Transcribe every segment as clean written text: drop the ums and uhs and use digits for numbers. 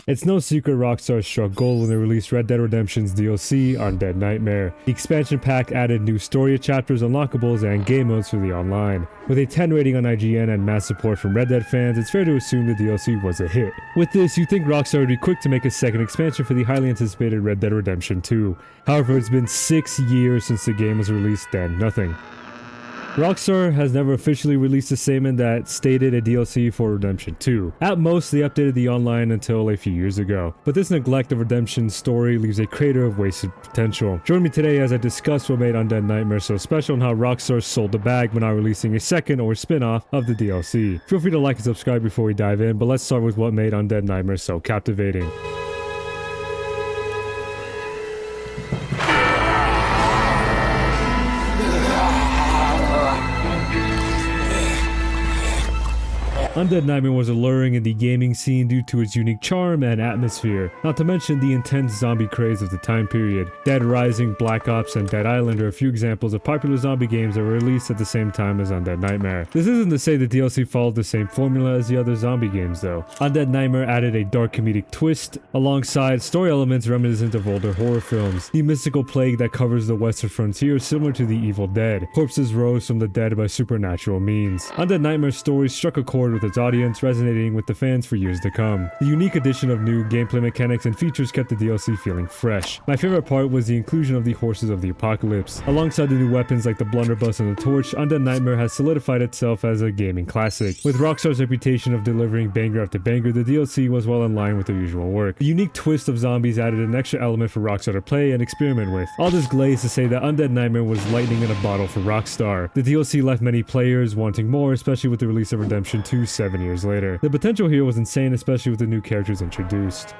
It's no secret Rockstar struck gold when they released Red Dead Redemption's DLC, Undead Nightmare. The expansion pack added new story chapters, unlockables, and game modes for the online. With a 10 rating on IGN and mass support from Red Dead fans, it's fair to assume the DLC was a hit. With this, you'd think Rockstar would be quick to make a second expansion for the highly anticipated Red Dead Redemption 2. However, it's been 6 years since the game was released and nothing. Rockstar has never officially released a statement that stated a DLC for Redemption 2. At most, they updated the online until a few years ago. But this neglect of Redemption's story leaves a crater of wasted potential. Join me today as I discuss what made Undead Nightmare so special and how Rockstar sold the bag when not releasing a second or spin-off of the DLC. Feel free to like and subscribe before we dive in, but let's start with what made Undead Nightmare so captivating. Undead Nightmare was alluring in the gaming scene due to its unique charm and atmosphere, not to mention the intense zombie craze of the time period. Dead Rising, Black Ops, and Dead Island are a few examples of popular zombie games that were released at the same time as Undead Nightmare. This isn't to say the DLC followed the same formula as the other zombie games though. Undead Nightmare added a dark comedic twist, alongside story elements reminiscent of older horror films. The mystical plague that covers the western frontier similar to the Evil Dead. Corpses rose from the dead by supernatural means. Undead Nightmare's story struck a chord with its audience, resonating with the fans for years to come. The unique addition of new gameplay mechanics and features kept the DLC feeling fresh. My favorite part was the inclusion of the Horses of the Apocalypse. Alongside the new weapons like the blunderbuss and the torch, Undead Nightmare has solidified itself as a gaming classic. With Rockstar's reputation of delivering banger after banger, the DLC was well in line with their usual work. The unique twist of zombies added an extra element for Rockstar to play and experiment with. All this glaze to say that Undead Nightmare was lightning in a bottle for Rockstar. The DLC left many players wanting more, especially with the release of Redemption 2 7 years later. The potential here was insane, especially with the new characters introduced.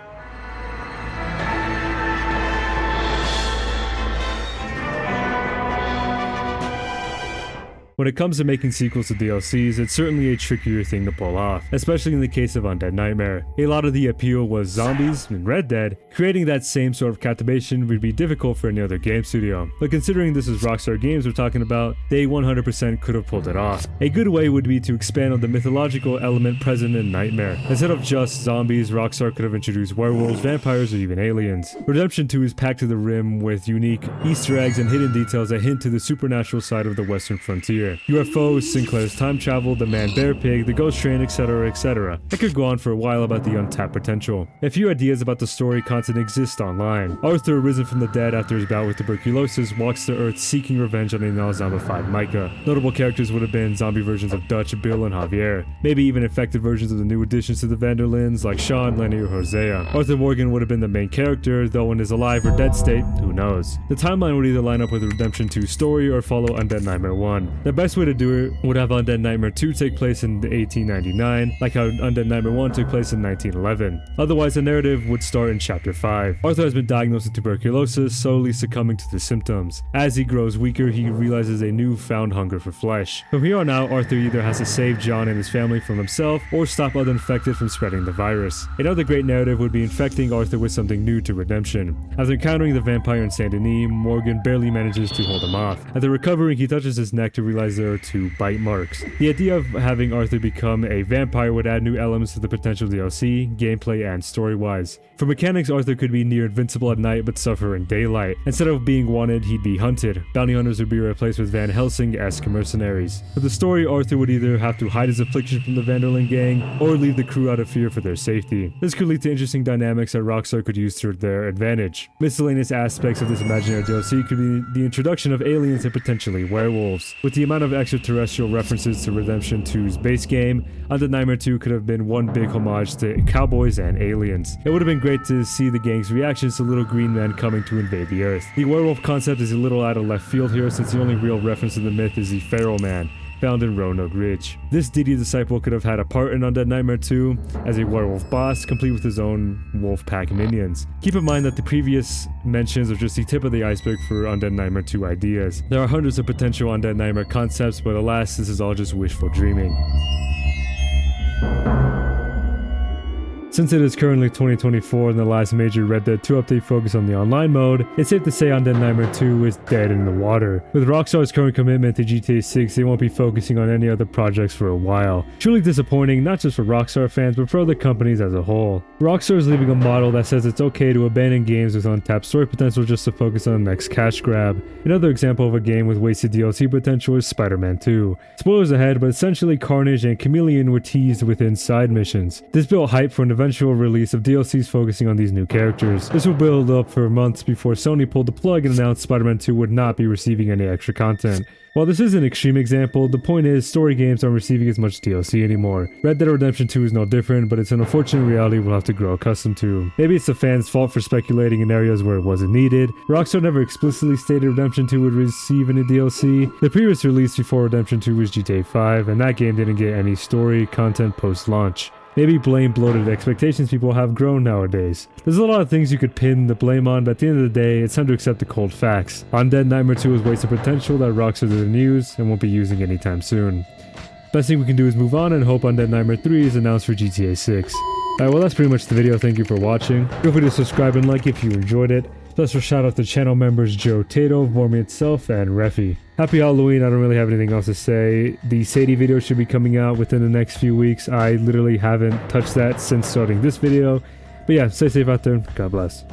When it comes to making sequels to DLCs, it's certainly a trickier thing to pull off, especially in the case of Undead Nightmare. A lot of the appeal was zombies in Red Dead. Creating that same sort of captivation would be difficult for any other game studio, but considering this is Rockstar Games we're talking about, they 100% could have pulled it off. A good way would be to expand on the mythological element present in Nightmare. Instead of just zombies, Rockstar could have introduced werewolves, vampires, or even aliens. Redemption 2 is packed to the rim with unique Easter eggs and hidden details that hint to the supernatural side of the western frontier. UFOs, Sinclair's time travel, the man-bear pig, the ghost train, etc, etc. I could go on for a while about the untapped potential. A few ideas about the story content exist online. Arthur, risen from the dead after his bout with tuberculosis, walks to Earth seeking revenge on a now zombified Micah. Notable characters would have been zombie versions of Dutch, Bill, and Javier. Maybe even infected versions of the new additions to the Vanderlins like Sean, Lenny, or Hosea. Arthur Morgan would have been the main character, though in his alive or dead state, who knows. The timeline would either line up with the Redemption 2 story or follow Undead Nightmare 1. The best way to do it would have Undead Nightmare 2 take place in 1899, like how Undead Nightmare 1 took place in 1911. Otherwise, the narrative would start in Chapter 5. Arthur has been diagnosed with tuberculosis, slowly succumbing to the symptoms. As he grows weaker, he realizes a newfound hunger for flesh. From here on out, Arthur either has to save John and his family from himself, or stop other infected from spreading the virus. Another great narrative would be infecting Arthur with something new to redemption. After encountering the vampire in Saint Denis, Morgan barely manages to hold him off. After recovering, he touches his neck to realize there are 2 bite marks. The idea of having Arthur become a vampire would add new elements to the potential DLC, gameplay, and story-wise. For mechanics, Arthur could be near invincible at night but suffer in daylight. Instead of being wanted, he'd be hunted. Bounty hunters would be replaced with Van Helsing-esque mercenaries. For the story, Arthur would either have to hide his affliction from the Vanderlyn gang, or leave the crew out of fear for their safety. This could lead to interesting dynamics that Rockstar could use to their advantage. Miscellaneous aspects of this imaginary DLC could be the introduction of aliens and potentially werewolves. With the amount of extraterrestrial references to Redemption 2's base game, Undead Nightmare 2 could have been one big homage to Cowboys and aliens. It would have been great to see the gang's reactions to Little Green Men coming to invade the Earth. The werewolf concept is a little out of left field here, since the only real reference to the myth is the Feral Man, found in Roanoke Ridge. This deity disciple could have had a part in Undead Nightmare 2 as a werewolf boss, complete with his own wolf pack minions. Keep in mind that the previous mentions are just the tip of the iceberg for Undead Nightmare 2 ideas. There are hundreds of potential Undead Nightmare concepts, but alas, this is all just wishful dreaming. Since it is currently 2024 and the last major Red Dead 2 update focused on the online mode, it's safe to say Undead Nightmare 2 is dead in the water. With Rockstar's current commitment to GTA 6, they won't be focusing on any other projects for a while. Truly disappointing, not just for Rockstar fans, but for other companies as a whole. Rockstar is leaving a model that says it's okay to abandon games with untapped story potential just to focus on the next cash grab. Another example of a game with wasted DLC potential is Spider-Man 2. Spoilers ahead, but essentially Carnage and Chameleon were teased within side missions. This built hype for an eventual release of DLCs focusing on these new characters. This will build up for months before Sony pulled the plug and announced Spider-Man 2 would not be receiving any extra content. While this is an extreme example, the point is story games aren't receiving as much DLC anymore. Red Dead Redemption 2 is no different, but it's an unfortunate reality we'll have to grow accustomed to. Maybe it's the fans' fault for speculating in areas where it wasn't needed. Rockstar never explicitly stated Redemption 2 would receive any DLC. The previous release before Redemption 2 was GTA 5, and that game didn't get any story content post-launch. Maybe blame bloated expectations people have grown nowadays. There's a lot of things you could pin the blame on, but at the end of the day, it's time to accept the cold facts. Undead Nightmare 2 is wasted potential that Rockstar didn't use and won't be using anytime soon. Best thing we can do is move on and hope Undead Nightmare 3 is announced for GTA 6. Alright, well that's pretty much the video. Thank you for watching. Feel free to subscribe and like if you enjoyed it. Special shout out to channel members Joe Tato, Vormy itself, and Refi. Happy Halloween. I don't really have anything else to say. The Sadie video should be coming out within the next few weeks. I literally haven't touched that since starting this video. But yeah, stay safe out there. God bless.